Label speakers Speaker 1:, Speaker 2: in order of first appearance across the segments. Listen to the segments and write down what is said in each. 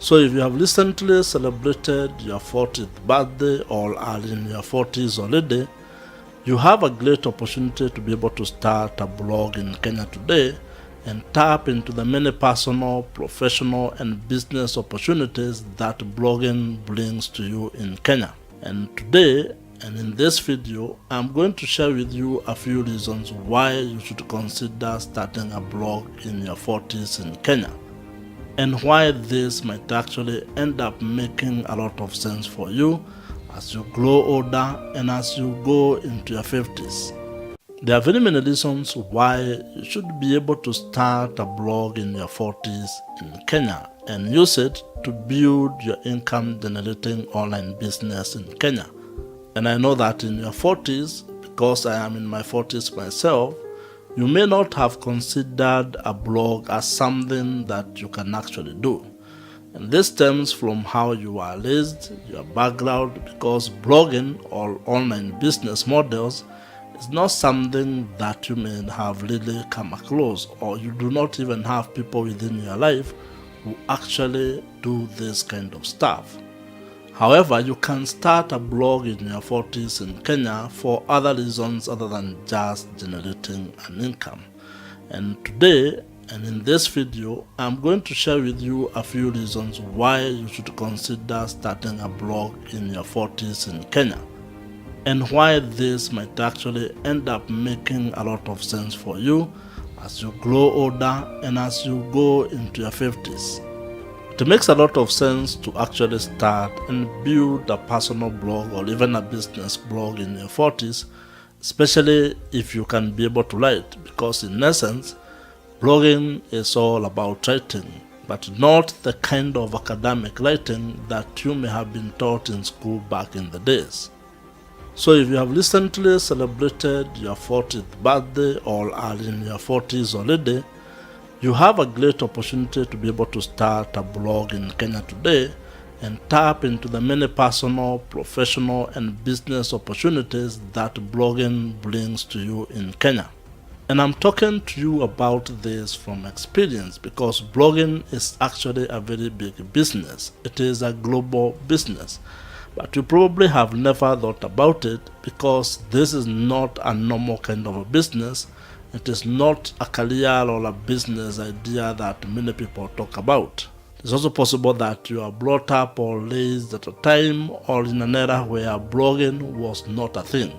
Speaker 1: So if you have recently celebrated your 40th birthday or are in your 40s already, you have a great opportunity to be able to start a blog in Kenya today and tap into the many personal, professional, and business opportunities that blogging brings to you in Kenya. And today, and in this video, I'm going to share with you a few reasons why you should consider starting a blog in your 40s in Kenya, and why this might actually end up making a lot of sense for you as you grow older and as you go into your 50s. There are very many reasons why you should be able to start a blog in your 40s in Kenya and use it to build your income generating online business in Kenya. And I know that in your 40s, because I am in my 40s myself, you may not have considered a blog as something that you can actually do. And this stems from how you are raised, your background, because blogging or online business models is not something that you may have really come across, or you do not even have people within your life who actually do this kind of stuff. However, you can start a blog in your 40s in Kenya for other reasons other than just generating an income. And today, and in this video, I'm going to share with you a few reasons why you should consider starting a blog in your 40s in Kenya, and why this might actually end up making a lot of sense for you as you grow older and as you go into your 50s. It makes a lot of sense to actually start and build a personal blog or even a business blog in your 40s, especially if you can be able to write, because in essence, blogging is all about writing, but not the kind of academic writing that you may have been taught in school back in the days. So if you have recently celebrated your 40th birthday or are in your 40s already, you have a great opportunity to be able to start a blog in Kenya today and tap into the many personal, professional, and business opportunities that blogging brings to you in Kenya. And I'm talking to you about this from experience, because blogging is actually a very big business. It is a global business. But you probably have never thought about it because this is not a normal kind of a business. It is not a career or a business idea that many people talk about. It's also possible that you are brought up or raised at a time or in an era where blogging was not a thing,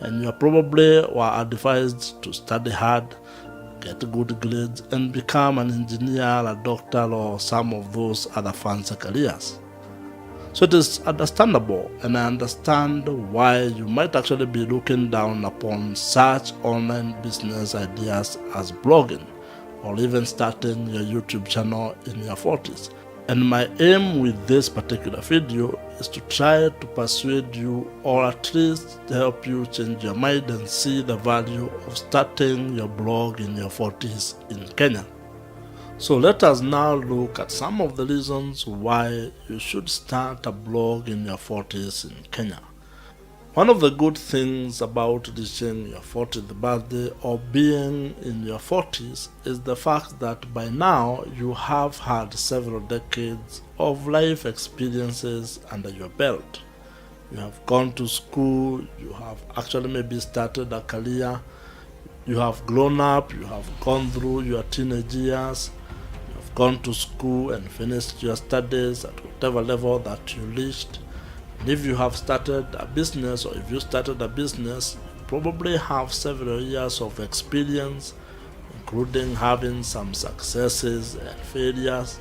Speaker 1: and you probably were advised to study hard, get good grades, and become an engineer, a doctor, or some of those other fancy careers. So it is understandable, and I understand why you might actually be looking down upon such online business ideas as blogging, or even starting your YouTube channel in your 40s. And my aim with this particular video is to try to persuade you, or at least help you change your mind and see the value of starting your blog in your 40s in Kenya. So let us now look at some of the reasons why you should start a blog in your 40s in Kenya. One of the good things about reaching your 40th birthday or being in your 40s is the fact that by now you have had several decades of life experiences under your belt. You have gone to school, you have actually maybe started a career, you have grown up, you have gone through your teenage years, you have gone to school and finished your studies at whatever level that you reached. And if you have started a business, or if you started a business, you probably have several years of experience, including having some successes and failures.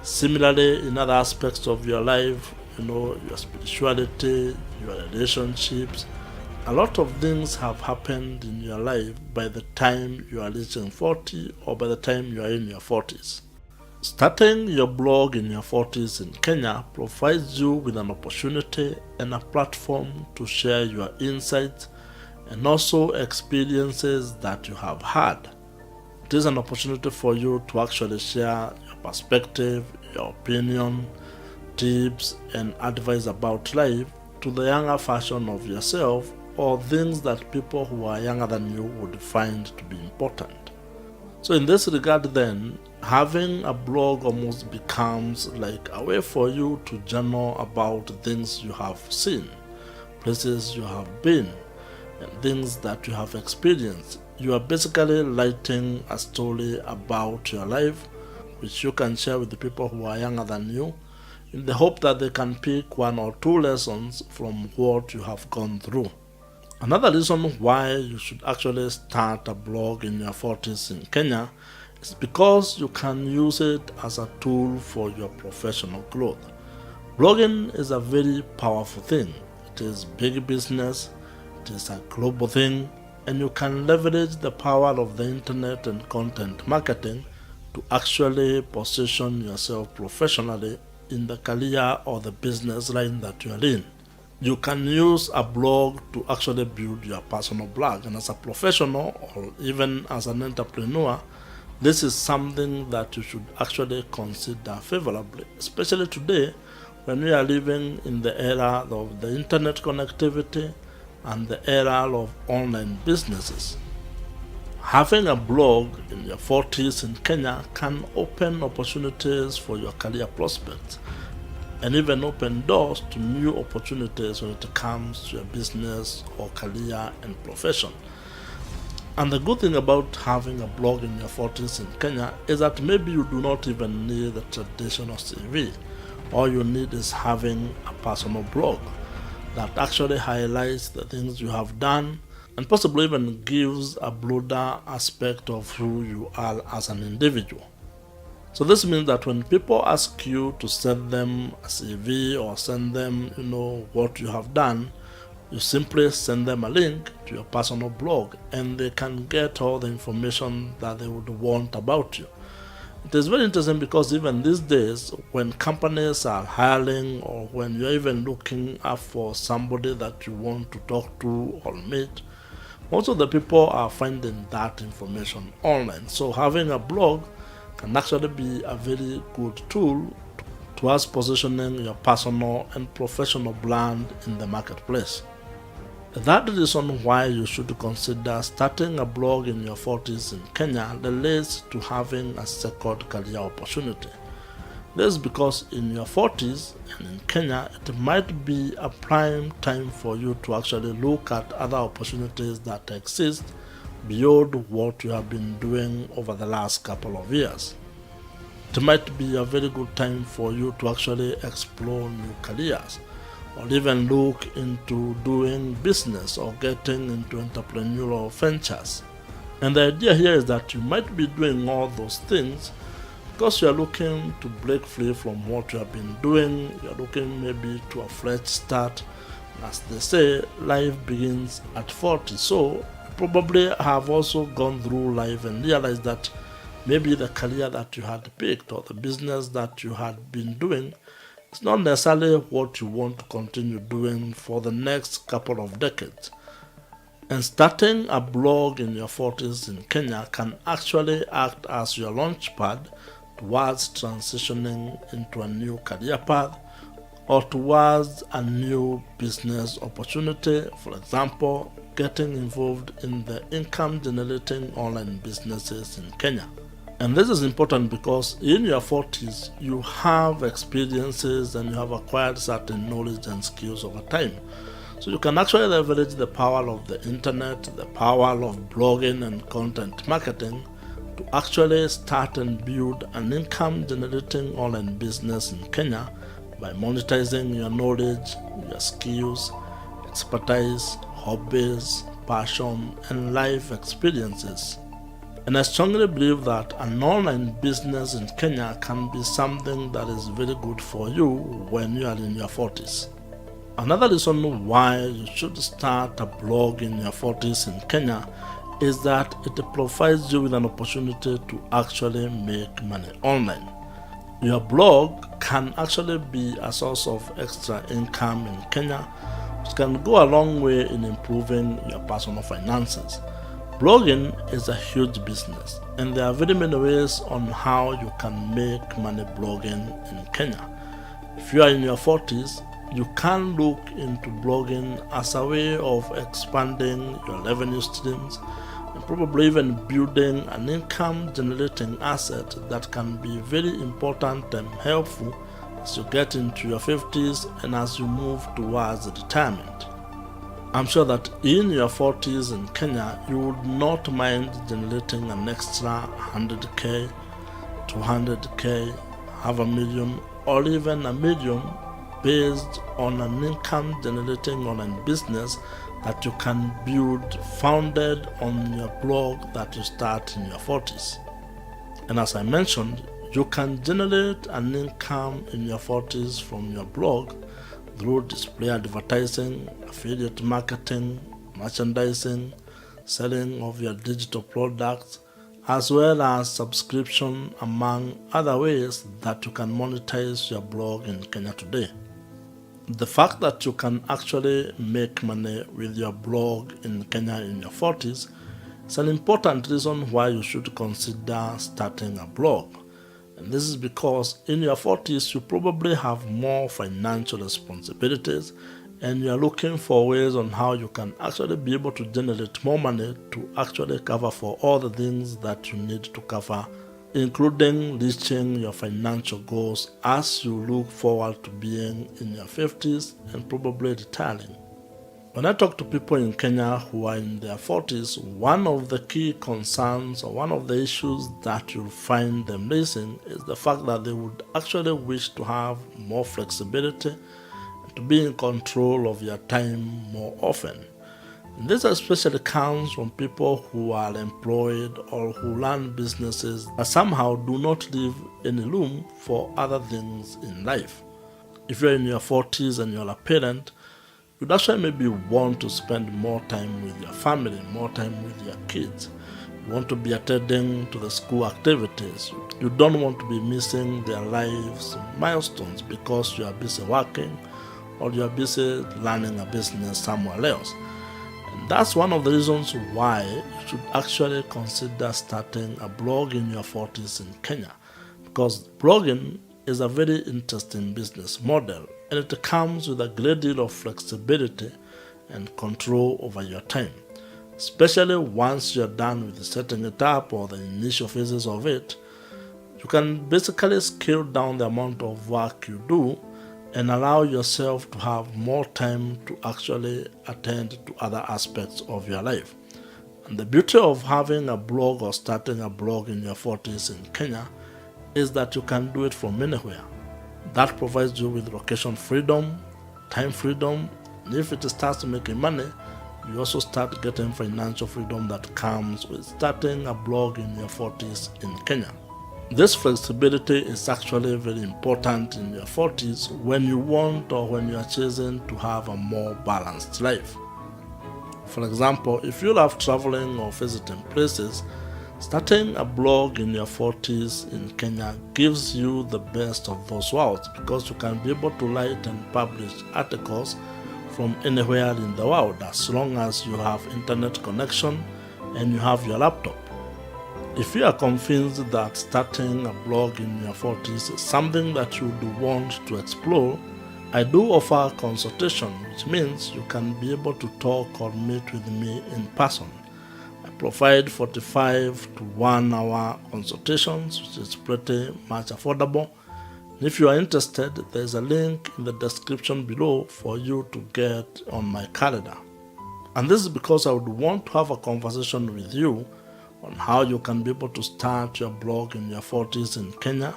Speaker 1: Similarly, in other aspects of your life, your spirituality, your relationships, a lot of things have happened in your life by the time you are reaching 40 or by the time you are in your 40s. Starting your blog in your 40s in Kenya provides you with an opportunity and a platform to share your insights and also experiences that you have had. It is an opportunity for you to actually share your perspective, your opinion, tips, and advice about life to the younger version of yourself, or things that people who are younger than you would find to be important. So in this regard then, having a blog almost becomes like a way for you to journal about things you have seen, places you have been, and things that you have experienced. You are basically writing a story about your life, which you can share with the people who are younger than you, in the hope that they can pick one or two lessons from what you have gone through. Another reason why you should actually start a blog in your 40s in Kenya is because you can use it as a tool for your professional growth. Blogging is a very powerful thing. It is big business, it is a global thing, and you can leverage the power of the internet and content marketing to actually position yourself professionally in the career or the business line that you are in. You can use a blog to actually build your personal blog, and as a professional or even as an entrepreneur, this is something that you should actually consider favorably, especially today when we are living in the era of the internet connectivity and the era of online businesses. Having a blog in your 40s in Kenya can open opportunities for your career prospects and even open doors to new opportunities when it comes to your business or career and profession. And the good thing about having a blog in your 40s in Kenya is that maybe you do not even need a traditional CV. All you need is having a personal blog that actually highlights the things you have done and possibly even gives a broader aspect of who you are as an individual. So this means that when people ask you to send them a CV or send them, what you have done, you simply send them a link to your personal blog and they can get all the information that they would want about you. It is very interesting because even these days, when companies are hiring or when you're even looking up for somebody that you want to talk to or meet, most of the people are finding that information online. So having a blog can actually be a very good tool towards positioning your personal and professional brand in the marketplace. That reason why you should consider starting a blog in your 40s in Kenya relates to having a second career opportunity. This is because in your 40s and in Kenya, it might be a prime time for you to actually look at other opportunities that exist beyond what you have been doing over the last couple of years. It might be a very good time for you to actually explore new careers or even look into doing business or getting into entrepreneurial ventures. And the idea here is that you might be doing all those things because you are looking to break free from what you have been doing. You are looking maybe to a fresh start. As they say, life begins at 40. So you probably have also gone through life and realized that maybe the career that you had picked or the business that you had been doing is not necessarily what you want to continue doing for the next couple of decades. And starting a blog in your 40s in Kenya can actually act as your launchpad towards transitioning into a new career path or towards a new business opportunity. For example, getting involved in the income-generating online businesses in Kenya. And this is important because in your 40s, you have experiences and you have acquired certain knowledge and skills over time. So you can actually leverage the power of the internet, the power of blogging and content marketing to actually start and build an income-generating online business in Kenya by monetizing your knowledge, your skills, expertise, hobbies, passion, and life experiences. And I strongly believe that an online business in Kenya can be something that is very good for you when you are in your 40s. Another reason why you should start a blog in your 40s in Kenya is that it provides you with an opportunity to actually make money online. Your blog can actually be a source of extra income in Kenya, which can go a long way in improving your personal finances. Blogging is a huge business, and there are very many ways on how you can make money blogging in Kenya. If you are in your 40s, you can look into blogging as a way of expanding your revenue streams and probably even building an income generating asset that can be very important and helpful as you get into your 50s and as you move towards retirement. I'm sure that in your 40s in Kenya, you would not mind generating an extra 100k, 200k, half a million, or even a million based on an income generating online business that you can build founded on your blog that you start in your 40s. And as I mentioned, you can generate an income in your 40s from your blog through display advertising, affiliate marketing, merchandising, selling of your digital products, as well as subscription, among other ways that you can monetize your blog in Kenya today. The fact that you can actually make money with your blog in Kenya in your 40s is an important reason why you should consider starting a blog. And this is because in your 40s you probably have more financial responsibilities and you are looking for ways on how you can actually be able to generate more money to actually cover for all the things that you need to cover, including reaching your financial goals as you look forward to being in your 50s and probably retiring. When I talk to people in Kenya who are in their 40s, one of the key concerns or one of the issues that you'll find them raising is the fact that they would actually wish to have more flexibility and to be in control of your time more often. This especially comes from people who are employed or who run businesses that somehow do not leave any room for other things in life. If you're in your 40s and you're a parent, you'd actually maybe want to spend more time with your family, more time with your kids. You want to be attending to the school activities. You don't want to be missing their lives milestones because you are busy working or you are busy running a business somewhere else. That's one of the reasons why you should actually consider starting a blog in your 40s in Kenya, because blogging is a very interesting business model and it comes with a great deal of flexibility and control over your time, especially once you're done with setting it up or the initial phases of it. You can basically scale down the amount of work you do and allow yourself to have more time to actually attend to other aspects of your life. And the beauty of having a blog or starting a blog in your 40s in Kenya is that you can do it from anywhere. That provides you with location freedom, time freedom, and if it starts making money, you also start getting financial freedom that comes with starting a blog in your 40s in Kenya. This flexibility is actually very important in your 40s when you want or when you are choosing to have a more balanced life. For example, if you love traveling or visiting places, starting a blog in your 40s in Kenya gives you the best of those worlds because you can be able to write and publish articles from anywhere in the world as long as you have internet connection and you have your laptop. If you are convinced that starting a blog in your 40s is something that you would want to explore, I do offer consultation, which means you can be able to talk or meet with me in person. I provide 45 to 1 hour consultations, which is pretty much affordable. And if you are interested, there is a link in the description below for you to get on my calendar. And this is because I would want to have a conversation with you on how you can be able to start your blog in your 40s in Kenya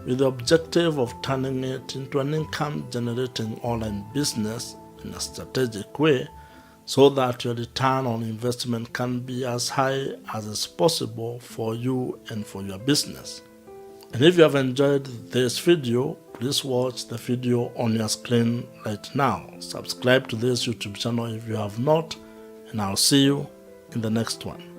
Speaker 1: with the objective of turning it into an income generating online business in a strategic way so that your return on investment can be as high as is possible for you and for your business. And if you have enjoyed this video, please watch the video on your screen right now. Subscribe to this YouTube channel if you have not, and I'll see you in the next one.